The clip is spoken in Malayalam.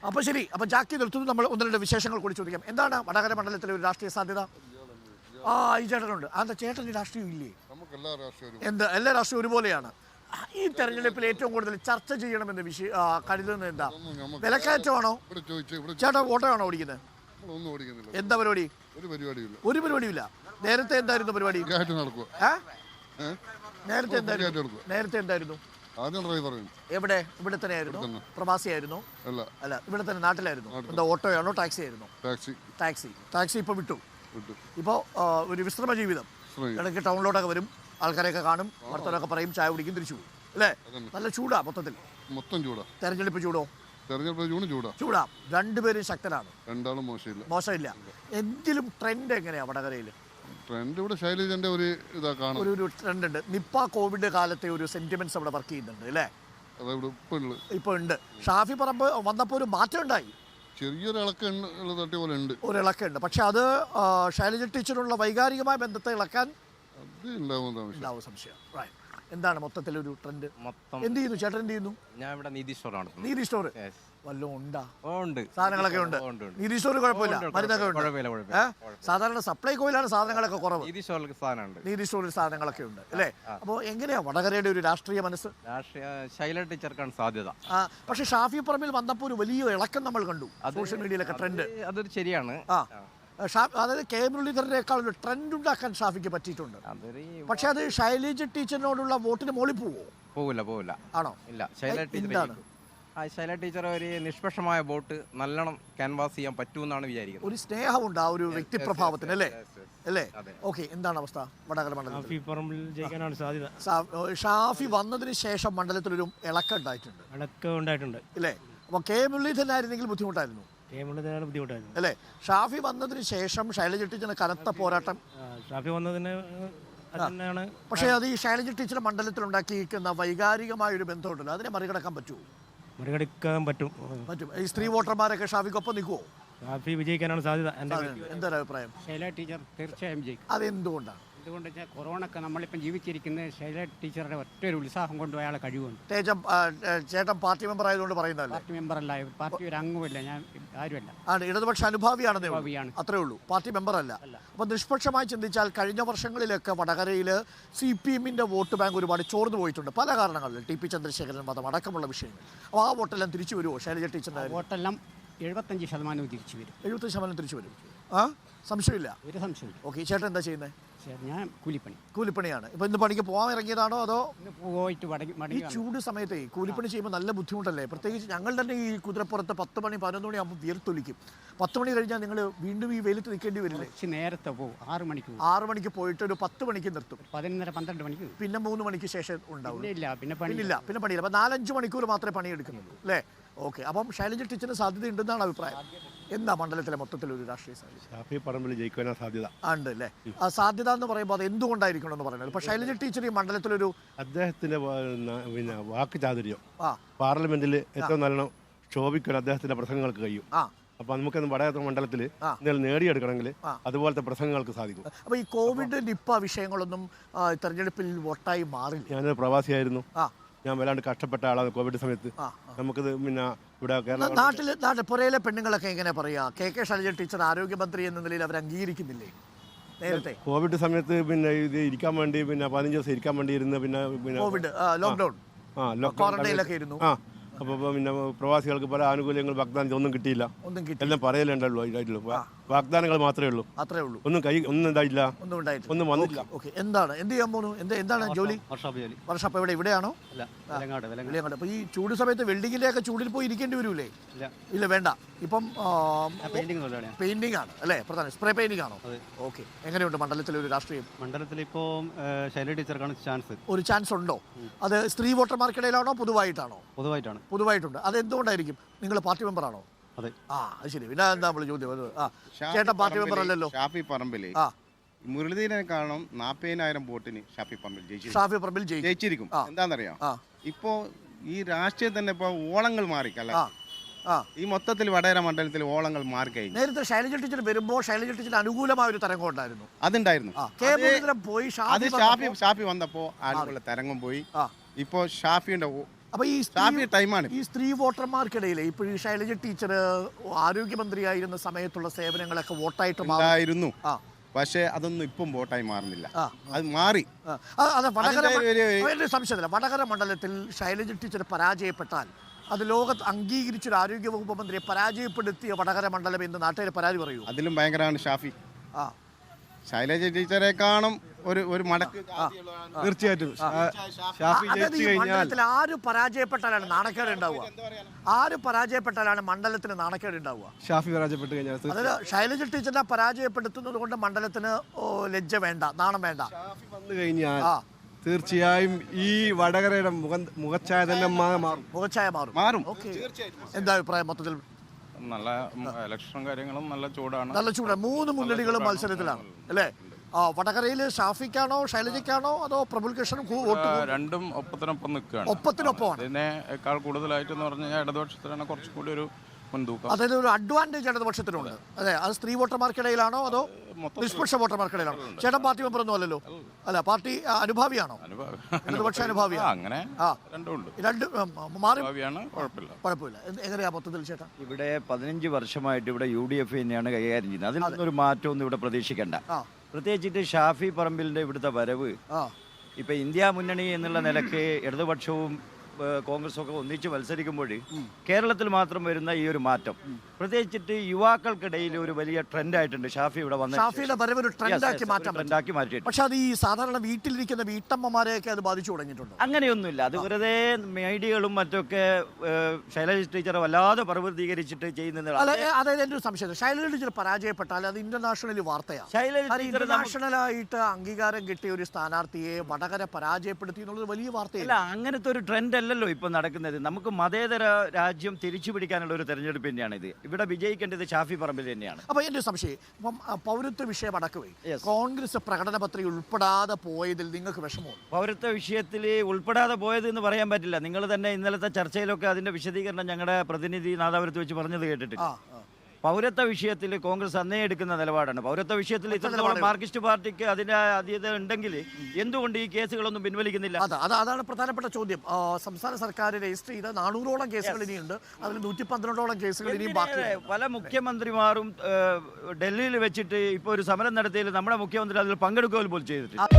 അപ്പോൾ ശരി, അപ്പോൾ ജാക്കി നിർത്തുന്നു. നമ്മൾ ഒന്ന് രണ്ട് വിശേഷങ്ങൾ കൂടി ചോദിക്കാം. എന്താണ് വടകര മണ്ഡലത്തിലെ ഒരു രാഷ്ട്രീയ സാധ്യത? ഈ ചേട്ടനുണ്ട്. അതെന്താ ചേട്ടന് രാഷ്ട്രീയം ഇല്ലേ? എന്താ എല്ലാ രാഷ്ട്രീയം ഒരുപോലെയാണ്. ഈ തെരഞ്ഞെടുപ്പിൽ ഏറ്റവും കൂടുതൽ ചർച്ച ചെയ്യണമെന്ന് കരുതുന്നത് എന്താ? വിലക്കയറ്റമാണോ? ചേട്ടാ ഓട്ടോ ആണോ ഓടിക്കുന്നത്? എന്താ പരിപാടി? ഒരു പരിപാടിയില്ല. നേരത്തെ എന്തായിരുന്നു പരിപാടി? നേരത്തെ എന്തായിരുന്നു? എവിടെ? ഇവിടെ തന്നെ ആയിരുന്നു? പ്രവാസിയായിരുന്നു? അല്ല, ഇവിടെ തന്നെ നാട്ടിലായിരുന്നു. എന്താ ഓട്ടോയാണോ ടാക്സി ആയിരുന്നു? ടാക്സി ഇപ്പൊ വിട്ടു. ഇപ്പോ ഒരു വിശ്രമ ജീവിതം. ഇടയ്ക്ക് ടൗണിലോട്ടൊക്കെ വരും, ആൾക്കാരെയൊക്കെ കാണും, വർത്തമാനമൊക്കെ പറയും, ചായ കുടിക്കും, തിരിച്ചു പോകും അല്ലേ? നല്ല ചൂടാ മൊത്തത്തിൽ. തെരഞ്ഞെടുപ്പ് ചൂടാ. രണ്ടുപേരും ശക്തരാണ്, രണ്ടാളും മോശമില്ല. എന്തിലും ട്രെൻഡ് എങ്ങനെയാ വടകരയിൽ? ഒരു ട്രെൻഡ് ഉണ്ട്. നിപ്പ കോവിഡ് കാലത്തെ ഒരു സെന്റിമെന്റ്സ് അവിടെ വർക്ക് ചെയ്യുന്നുണ്ട് അല്ലേ? ഇപ്പൊ ഉണ്ട്. ഷാഫി പറമ്പ് വന്നപ്പോൾ ഒരു മാറ്റം ഉണ്ടായി, ചെറിയൊരു ഇളക്കുണ്ട്. പക്ഷെ അത് ശൈലജ ടീച്ചറുള്ള വൈകാരികമായ ബന്ധത്തെ ഇളക്കാൻ ഉണ്ടാവും സംശയം. എന്താണ് മൊത്തത്തിലൊരു ട്രെൻഡ്? എന്ത് ചെയ്യുന്നു ചേട്ടൻ? എന്ത് ചെയ്യുന്നു? ഞാൻ ഇവിടെ നീതി സ്റ്റോർ വല്ലതും ഉണ്ടാ? സാധനങ്ങളൊക്കെ ഉണ്ട്. നീതി സ്റ്റോർ കുഴപ്പമില്ല, മരുന്നൊക്കെ ഉണ്ട്. സാധാരണ സപ്ലൈകോയിലാണ് സാധനങ്ങളൊക്കെ കുറവ്. നീതി സ്റ്റോറിൽ സാധനങ്ങളൊക്കെ ഉണ്ട് അല്ലേ? അപ്പോൾ എങ്ങനെയാ വടകരയുടെ ഒരു രാഷ്ട്രീയ മനസ്സ്? ശൈലജ ടീച്ചർക്കാണ് സാധ്യത. പക്ഷെ ഷാഫി പറമ്പിൽ വന്നപ്പോൾ ഒരു വലിയ ഇളക്കം നമ്മൾ കണ്ടു സോഷ്യൽ മീഡിയയിലൊക്കെ. ട്രെൻഡ് അതൊരു ശരിയാണ്. അതായത് കെ മുരളീധരനേക്കാൾ ഒരു ട്രെൻഡ് ഉണ്ടാക്കാൻ ഷാഫിക്ക് പറ്റിയിട്ടുണ്ട്. പക്ഷെ അത് ശൈലജ ടീച്ചറിനോടുള്ള വോട്ടിന് മോളിൽ പോവില്ല. ആണോ? ഇല്ല. ശൈലജ ടീച്ചർ ഒരു നിഷ്പക്ഷമായ വോട്ട് നല്ലോണം ക്യാൻവാസ് ചെയ്യാൻ പറ്റുമെന്നാണ് വിചാരിക്കുന്നത്. ഒരു സ്നേഹമുണ്ട് ആ ഒരു വ്യക്തിപ്രഭാവത്തിന് അല്ലേ? ഓക്കെ, എന്താണ് അവസ്ഥ വടകര മണ്ഡലത്തിൽ? ഷാഫി വന്നതിന് ശേഷം മണ്ഡലത്തിലൊരു ഇളക്കം ഉണ്ടായിട്ടുണ്ട് അല്ലേ? അപ്പോൾ കെ മുരളീധരനായിരുന്നെങ്കിൽ ബുദ്ധിമുട്ടായിരുന്നു അല്ലേ? ഷാഫി വന്നതിന് ശേഷം ശൈലജ ടീച്ചറിന് കനത്ത പോരാട്ടം. പക്ഷേ അത് ഈ ശൈലജ ടീച്ചർ മണ്ഡലത്തിൽ ഉണ്ടാക്കിയിരിക്കുന്ന വൈകാരികമായ ഒരു ബന്ധമുണ്ടല്ലോ, അതിനെ മറികടക്കാൻ പറ്റും. ഈ സ്ത്രീ വോട്ടർമാരൊക്കെ ഷാഫിക്കൊപ്പം നിൽക്കുമോ? ഷാഫി വിജയിക്കാനാണ് സാധ്യത. എന്തൊരു അഭിപ്രായം? ശൈലജ ടീച്ചർ തീർച്ചയായും ജയിക്കും. അതെന്തുകൊണ്ടാണ്? എന്തുകൊണ്ട് വെച്ചാൽ കൊറോണക്ക് നമ്മളിപ്പം ജീവിച്ചിരിക്കുന്ന ശൈലജ ടീച്ചറുടെ ഒറ്റ ഒരു ഉത്സാഹം കൊണ്ട് അയാളെ കഴിവുണ്ട്. ചേട്ടൻ പാർട്ടി മെമ്പർ ആയതുകൊണ്ട് പറയുന്നതല്ലേ? പാർട്ടി മെമ്പറല്ല, പാർട്ടി ഒരു അംഗമില്ല, ഞാൻ ആരുമല്ല. ഇടതുപക്ഷ അനുഭാവിയാണെന്നേ അത്രേ ഉള്ളൂ, പാർട്ടി മെമ്പർ അല്ല. അപ്പോൾ നിഷ്പക്ഷമായി ചിന്തിച്ചാൽ കഴിഞ്ഞ വർഷങ്ങളിലൊക്കെ വടകരയിൽ CPM-ന്റെ വോട്ട് ബാങ്ക് ഒരുപാട് ചോർന്നു പോയിട്ടുണ്ട് പല കാരണങ്ങളിൽ, TP ചന്ദ്രശേഖരൻ മതം അടക്കമുള്ള വിഷയങ്ങൾ. അപ്പോൾ ആ വോട്ടെല്ലാം തിരിച്ചു വരുമോ ശൈലജ ടീച്ചറിന്റെ? വോട്ടെല്ലാം 75% തിരിച്ചു വരും. 75% തിരിച്ചു വരും. സംശയമില്ല, ഒരു സംശയമില്ല. ഓക്കെ, ചേട്ടൻ എന്താ ചെയ്യുന്നത്? ഞാൻ കൂലിപ്പണിയാണ്. ഇപ്പൊ ഇന്ന് പണിക്ക് പോകാൻ ഇറങ്ങിയതാണോ അതോ പോയിട്ട്? ഈ ചൂട് സമയത്തെ കൂലിപ്പണി ചെയ്യുമ്പോൾ നല്ല ബുദ്ധിമുട്ടല്ലേ? പ്രത്യേകിച്ച് ഞങ്ങൾ തന്നെ ഈ കുതിരപ്പുറത്ത് 10 മണി 11 മണി ആകുമ്പോൾ വിയർത്തൊലിക്കും. 10 മണി കഴിഞ്ഞാൽ നിങ്ങൾ വീണ്ടും ഈ വെയിലത്ത് നിൽക്കേണ്ടി വരില്ലേ? നേരത്തെ പോകും, 6 മണിക്ക് പോയിട്ട് ഒരു 10 മണിക്ക് നിർത്തും, 11:30-12 മണിക്ക്, പിന്നെ 3 മണിക്ക് ശേഷം ഉണ്ടാവും. പിന്നെ പണിയില്ല. അപ്പോൾ 4-5 മണിക്കൂർ മാത്രമേ പണിയെടുക്കുന്നുള്ളൂ അല്ലേ? ഓക്കെ, അപ്പം ശൈലജ ടീച്ചറിന് സാധ്യത ഉണ്ടെന്നാണ് അഭിപ്രായം. എന്താ മണ്ഡലത്തിലെ മൊത്തത്തിലൊരു രാഷ്ട്രീയ സാധ്യത? ഉണ്ട് അല്ലേ? ആ സാധ്യത എന്ന് പറയുമ്പോൾ അത് എന്തുകൊണ്ടായിരിക്കണം എന്ന് പറയുന്നത്? ഇപ്പോൾ ശൈലജ ടീച്ചർ ഈ മണ്ഡലത്തിലൊരു അദ്ദേഹത്തിന്റെ വാക്ക് ചാതുര്യം പാർലമെന്റിൽ ഏറ്റവും നല്ല ശോഭിക്കാൻ അദ്ദേഹത്തിന്റെ പ്രസംഗങ്ങൾക്ക് കഴിയും. അപ്പൊ നമുക്ക് വടകര മണ്ഡലത്തിൽ നേടിയെടുക്കണമെങ്കിൽ അതുപോലത്തെ പ്രസംഗങ്ങൾക്ക് സാധിക്കും. അപ്പൊ ഈ കോവിഡ് നിപ്പ വിഷയങ്ങളൊന്നും തെരഞ്ഞെടുപ്പിൽ വോട്ടായി മാറില്ല. ഞാനൊരു പ്രവാസിയായിരുന്നു, ഞാൻ വല്ലാണ്ട് കഷ്ടപ്പെട്ട ആളാണ് കോവിഡ് സമയത്ത്. നമുക്കിത് പിന്നെ ഇവിടെ നാട്ടിൽ പുറയിലെ പെണ്ണുങ്ങളൊക്കെ എങ്ങനെ പറയാ KK ശൈലജ ടീച്ചർ ആരോഗ്യമന്ത്രി എന്ന നിലയിൽ അവർ അംഗീകരിക്കുന്നില്ലേ? നേരത്തെ കോവിഡ് സമയത്ത് പിന്നെ ഇത് ഇരിക്കാൻ വേണ്ടി 15 ദിവസം ഇരിക്കാൻ വേണ്ടി ഇരുന്ന് പിന്നെ കോവിഡ് ലോക്ക്ഡൌൺ ക്വാറന്റൈനിലൊക്കെ ഇരുന്നു. അപ്പോൾ പിന്നെ പ്രവാസികൾക്ക് പല ആനുകൂല്യങ്ങൾ വാഗ്ദാനം ഒന്നും കിട്ടിയില്ല, എല്ലാം പറയലുണ്ടല്ലോ. വാഗ്ദാനങ്ങൾ മാത്രമേ ഉള്ളൂ, ഒന്നും ഉണ്ടായില്ല, ഒന്നും വന്നില്ല. എന്ത് ചെയ്യാൻ പോകുന്നു? എന്താണ് ജോലി? വർഷാപ്പ് ഇവിടെയാണോ? അപ്പോൾ ഈ ചൂട് സമയത്ത് വെൽഡിങ്ങിന്റെ ചൂടിൽ പോയി ഇരിക്കേണ്ടി വരൂലേ? ഇല്ല, വേണ്ട. ഇപ്പം പെയിന്റിംഗ് ആണ് അല്ലേ പ്രധാനം? സ്പ്രേ പെയിന്റിംഗ് ആണോ? ഓക്കെ, എങ്ങനെയുണ്ട് മണ്ഡലത്തിലെ ഒരു രാഷ്ട്രീയം? മണ്ഡലത്തിൽ ഇപ്പോൾ ശൈലജ ടീച്ചർക്കാണ് ചാൻസ്. ഒരു ചാൻസ് ഉണ്ടോ? അത് സ്ത്രീ വോട്ടർമാർക്കിടയിലാണോ പൊതുവായിട്ടാണോ? പൊതുവായിട്ടുണ്ട്. അത് എന്തുകൊണ്ടായിരിക്കും? നിങ്ങൾ പാർട്ടി മെമ്പർ ആണോ? അതെ. ശരി, പിന്നെ എന്താ നമ്മൾ ചോദ്യം? ചേട്ടൻ പാർട്ടി മെമ്പർ അല്ലല്ലോ. ഷാഫി പറമ്പിൽ മുരളീധരനെ കാണും 40,000 വോട്ടിന് ഷാഫി പറമ്പിൽ ജയിച്ചിരിക്കും. എന്താണെന്നറിയാം, ഇപ്പോ ഈ രാഷ്ട്രീയം തന്നെ ഇപ്പൊ ഓളങ്ങൾ മാറിക്കല്ല. ഈ മൊത്തത്തിൽ വടകര മണ്ഡലത്തിൽ ഓളങ്ങൾ മാറിക്കഴിഞ്ഞു. നേരത്തെ ശൈലജ ടീച്ചർ വരുമ്പോൾ ശൈലജ ടീച്ചർ അനുകൂലമായ ഒരു തരംഗം ഉണ്ടായിരുന്നു. അതുണ്ടായിരുന്നു. പോയി ഷാഫി വന്നപ്പോ ആളുകളുടെ തരംഗം പോയി. ഇപ്പോ ഷാഫിയുടെ അപ്പൊ ടൈമാണ് ഈ സ്ത്രീ വോട്ടർമാർക്കിടയിൽ ഇപ്പോഴും ശൈലജ ടീച്ചർ ആരോഗ്യമന്ത്രിയായിരുന്ന സമയത്തുള്ള സേവനങ്ങളൊക്കെ വോട്ടായിട്ട് മാറിയിരുന്നു. പക്ഷേ അതൊന്നും ഇപ്പം വോട്ടായി മാറുന്നില്ല. അത് മാറി. സംശയമില്ല, വടകര മണ്ഡലത്തിൽ ശൈലജ ടീച്ചർ പരാജയപ്പെട്ടാൽ അത് ലോകത്ത് അംഗീകരിച്ചൊരു ആരോഗ്യ വകുപ്പ് മന്ത്രിയെ പരാജയപ്പെടുത്തിയ വടകര മണ്ഡലം എന്ന് നാട്ടുകാർ പരാതി പറയൂ. അതിലും ഭയങ്കരമാണ് ഷാഫി. ശൈലജ ടീച്ചറെ കാണും ഒരു മടക്ക്. തീർച്ചയായിട്ടും മണ്ഡലത്തിൽ ആര് പരാജയപ്പെട്ടാലാണ് നാണക്കേട് ഉണ്ടാവുക? ആര് പരാജയപ്പെട്ടാലാണ് മണ്ഡലത്തിന് നാണക്കേട് ഉണ്ടാവുക? ഷാഫി പരാജയപ്പെട്ട് കഴിഞ്ഞാൽ അതായത് ശൈലജ ടീച്ചറിനെ പരാജയപ്പെടുത്തുന്നത് കൊണ്ട് മണ്ഡലത്തിന് ലജ്ജ വേണ്ട, നാണം വേണ്ട. ഷാഫി വന്നു കഴിഞ്ഞാൽ തീർച്ചയായും ഈ വടകരയുടെ മുഖച്ഛായ തന്നെ മാറും. എന്താ അഭിപ്രായം മൊത്തത്തിൽ? നല്ല ഇലക്ഷൻ കാര്യങ്ങളും നല്ല ചൂടാണ്. നല്ല ചൂടാണ്. 3 മുന്നണികളും മത്സരത്തിലാണ് അല്ലേ? വടകരയിൽ ഷാഫിക്കാണോ ശൈലജയ്ക്കാണോ അതോ പ്രഫുൽ കൃഷ്ണനും രണ്ടും ഒപ്പത്തിനൊപ്പം നിൽക്കുകയാണ്. ഒപ്പത്തിനൊപ്പമാണ്. ഇതിനേക്കാൾ കൂടുതലായിട്ട് എന്ന് പറഞ്ഞു കഴിഞ്ഞാൽ ഇടതുപക്ഷത്തിനാണ് കുറച്ചുകൂടി ഒരു മുൻതൂക്കം. അതായത് ഒരു അഡ്വാൻറ്റേജ് ഇടതുപക്ഷത്തിനുണ്ട്. അതെ, അത് സ്ത്രീ വോട്ടർമാർക്കിടയിലാണോ അതോ നിഷ്പക്ഷ വോട്ടർമാർക്കിടയിലാണോ? ചേട്ടൻ പാർട്ടി മെമ്പറൊന്നും അല്ലല്ലോ. അല്ല, പാർട്ടി അനുഭാവിയാണോ? ഇടതുപക്ഷ അനുഭാവിയാണ്. അങ്ങനെ കുഴപ്പമില്ല. എങ്ങനെയാ മൊത്തത്തിൽ ചേട്ടാ? ഇവിടെ 15 വർഷമായിട്ട് ഇവിടെ UDF തന്നെയാണ് കൈകാര്യം ചെയ്യുന്നത്. അതിൽ നിന്നൊരു മാറ്റമൊന്നും ഇവിടെ പ്രതീക്ഷിക്കേണ്ട. പ്രത്യേകിച്ചിട്ട് ഷാഫി പറമ്പിലിന്റെ ഇവിടുത്തെ വരവ് ഇപ്പൊ ഇന്ത്യ മുന്നണി എന്നുള്ള നിലയ്ക്ക് ഇടതുപക്ഷവും കോൺഗ്രസും ഒക്കെ ഒന്നിച്ച് മത്സരിക്കുമ്പോൾ കേരളത്തിൽ മാത്രം വരുന്ന ഈ ഒരു മാറ്റം പ്രത്യേകിച്ചിട്ട് യുവാക്കൾക്കിടയിൽ ഒരു വലിയ ട്രെൻഡ് ആയിട്ടുണ്ട്. ഷാഫി ഇവിടെ വന്ന ഷാഫിയുടെ വരവ് ഒരു ട്രെൻഡാക്കി മാറ്റി. പക്ഷെ അത് ഈ സാധാരണ വീട്ടിലിരിക്കുന്ന വീട്ടമ്മമാരെയൊക്കെ അത് ബാധിച്ചു തുടങ്ങിയിട്ടുണ്ട്. അങ്ങനെയൊന്നുമില്ല. അത് വെറുതെ മീഡിയകളും മറ്റൊക്കെ ശൈലജ ടീച്ചറെ വല്ലാതെ പർവ്വതീകരിച്ചിട്ട് ചെയ്യുന്നത്. അതായത് എൻ്റെ ഒരു സംശയം, ശൈലജ ടീച്ചർ പരാജയപ്പെട്ടാൽ അത് ഇന്റർനാഷണലി വാർത്തയാണ്. ഇന്റർനാഷണലായിട്ട് അംഗീകാരം കിട്ടിയ ഒരു സ്ഥാനാർത്ഥിയെ വടകര പരാജയപ്പെടുത്തി എന്നുള്ളത് വലിയ വാർത്തയല്ല. അങ്ങനത്തെ ഒരു ട്രെൻഡ് അല്ലല്ലോ ഇപ്പൊ നടക്കുന്നത്. നമുക്ക് മതേതര രാജ്യം തിരിച്ചു പിടിക്കാനുള്ള ഒരു തെരഞ്ഞെടുപ്പ് തന്നെയാണ് ഇത്. ഇവിടെ വിജയിക്കേണ്ടത് ഷാഫി പറമ്പിൽ തന്നെയാണ്. അപ്പൊ എന്റെ സംശയം, ഇപ്പം പൗരത്വ വിഷയം അടക്കുകയും കോൺഗ്രസ് പ്രകടന പത്രിക ഉൾപ്പെടാതെ പോയതിൽ നിങ്ങൾക്ക് വിഷമമാണ്? പൗരത്വ വിഷയത്തിൽ ഉൾപ്പെടാതെ പോയത് എന്ന് പറയാൻ പറ്റില്ല. നിങ്ങൾ തന്നെ ഇന്നലത്തെ ചർച്ചയിലൊക്കെ അതിന്റെ വിശദീകരണം ഞങ്ങളുടെ പ്രതിനിധി നാദാപുരത്ത് വെച്ച് പറഞ്ഞത് കേട്ടിട്ടില്ല. പൗരത്വ വിഷയത്തിൽ കോൺഗ്രസ് അന്നേ എടുക്കുന്ന നിലപാടാണ്. പൗരത്വ വിഷയത്തിൽ ഇത്രത്തോളം മാർക്സിസ്റ്റ് പാർട്ടിക്ക് അതിന്റെ അതീതത ഉണ്ടെങ്കിൽ എന്തുകൊണ്ട് ഈ കേസുകളൊന്നും പിൻവലിക്കുന്നില്ല? അതാണ് പ്രധാനപ്പെട്ട ചോദ്യം. സംസ്ഥാന സർക്കാർ രജിസ്റ്റർ ചെയ്ത 400ഓളം കേസുകൾ ഇനിയുണ്ട്. അതിൽ 112ഓളം കേസുകൾ ഇനിയും ബാക്കി. പല മുഖ്യമന്ത്രിമാരും ഡൽഹിയിൽ വെച്ചിട്ട് ഇപ്പോൾ ഒരു സമരം നടത്തിയതിൽ നമ്മുടെ മുഖ്യമന്ത്രി അതിൽ പങ്കെടുക്കുക പോലും ചെയ്തിട്ടില്ല.